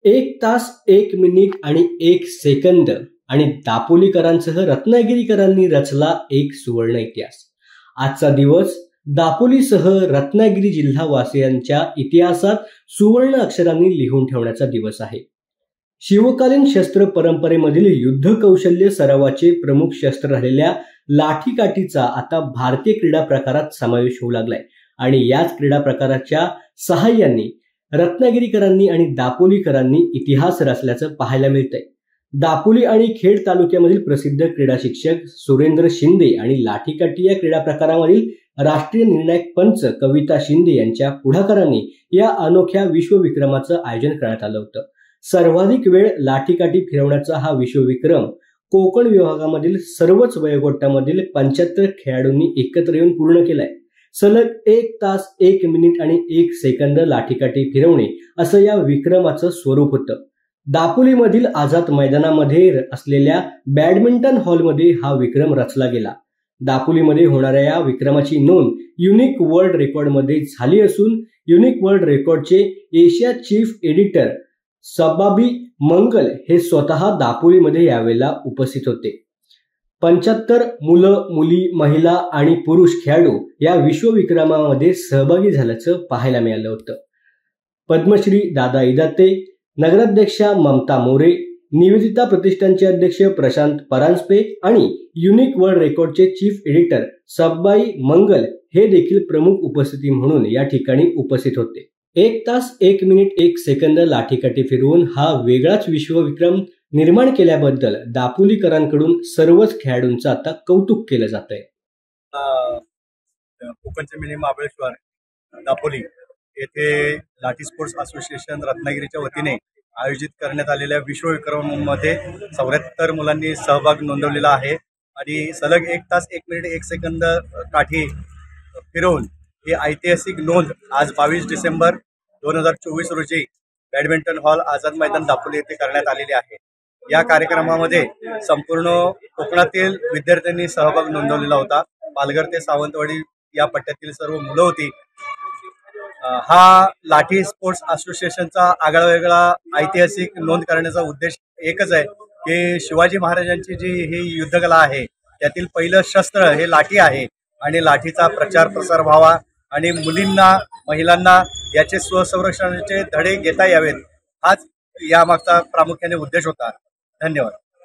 एक तास 1 मिनिट आणि 1 सेकंद आणि दापोलीकरांसह रत्नागिरीकरांनी रचला एक सुवर्ण इतिहास। आजचा दिवस दापोलीसह रत्नागिरी जिल्हावासियांच्या इतिहासात सुवर्ण अक्षरांनी लिहून ठेवण्याचा दिवस आहे। शिवकालीन शस्त्र परंपरेमधील युद्ध कौशल्य सरावाचे प्रमुख शस्त्र राहिलेल्या लाठीकाठीचा आता भारतीय क्रीडा प्रकारात समावेश होऊ लागलाय आणि याच क्रीडा प्रकाराच्या सहाय्याने रत्नागिरीकरांनी आणि दापोलीकरांनी इतिहास रचल्याचं पाहायला मिळतंय। दापोली आणि खेड तालुक्यामधील प्रसिद्ध क्रीडा शिक्षक सुरेंद्र शिंदे आणि लाठीकाठी या क्रीडा प्रकारामधील राष्ट्रीय निर्णायक पंच कविता शिंदे यांच्या पुढाकाराने या अनोख्या विश्वविक्रमाचं आयोजन करण्यात आलं होतं। सर्वाधिक वेळ लाठीकाठी फिरवण्याचा हा विश्वविक्रम कोकण विभागामधील सर्वच वयोगटामधील 75 खेळाडूंनी एकत्र येऊन पूर्ण केलाय। सलग 1 तास 1 मिनिट आणि 1 सेकंद लाठीकाठी फिरवणे असं या विक्रमाचं स्वरूप होतं। दापोलीमधील आझाद मैदानामध्ये असलेल्या बॅडमिंटन हॉलमध्ये हा विक्रम रचला गेला। दापोलीमध्ये होणाऱ्या या विक्रमाची नोंद युनिक वर्ल्ड रेकॉर्डमध्ये झाली असून युनिक वर्ल्ड रेकॉर्डचे एशिया चीफ एडिटर सब्बाबी मंगल हे स्वतः दापोलीमध्ये यावेळेला उपस्थित होते। 75 मुलं, मुली, महिला आणि पुरुष खेळाडू या विश्वविक्रमामध्ये सहभागी झाल्याचं पाहायला मिळालं होतं। पद्मश्री दादा इदाते, नगराध्यक्षा ममता मोरे, निवेदिता प्रतिष्ठानचे अध्यक्ष प्रशांत परांजपे आणि युनिक वर्ल्ड रेकॉर्डचे चीफ एडिटर सब्बाई मंगल हे देखील प्रमुख उपस्थिती म्हणून या ठिकाणी उपस्थित होते। 1 तास 1 मिनिट 1 सेकंद लाठीकाठी फिरवून हा वेगळाच विश्वविक्रम निर्माण केल्याबद्दल दापोलीकरांकडून सर्वच खेळाडूंचं आता कौतुक केलं जात आहे। कोकणचे मिनी महाबळेश्वर दापोली येथे लाठी स्पोर्ट्स असोसिएशन रत्नागिरीच्या वतीने आयोजित करण्यात आलेल्या विश्वविक्रमामध्ये 74 मुलांनी सहभाग नोंदवलेला आहे आणि सलग 1 तास 1 मिनिट 1 सेकंद काठी फिरवून ही ऐतिहासिक नोंद आज 22 डिसेंबर 2024 रोजी बॅडमिंटन हॉल आझाद मैदान दापोली येथे करण्यात आलेली आहे। या कार्यक्रमामध्ये संपूर्ण कोकणातील विद्यार्थ्यांनी सहभाग नोंदवलेला होता। पालघर ते सावंतवाडी या पट्ट्यातील सर्व मुलं होती। हा लाठी स्पोर्ट्स असोसिएशनचा आगळा वेगळा ऐतिहासिक नोंद करण्याचा उद्देश एकच आहे की शिवाजी महाराजांची जी ही युद्धकला आहे त्यातील पहिलं शस्त्र हे लाठी आहे आणि लाठीचा प्रचार प्रसार व्हावा आणि मुलींना, महिलांना याचे स्वसंरक्षणाचे धडे घेता यावेत हाच यामागचा प्रामुख्याने उद्देश होता। धन्यवाद।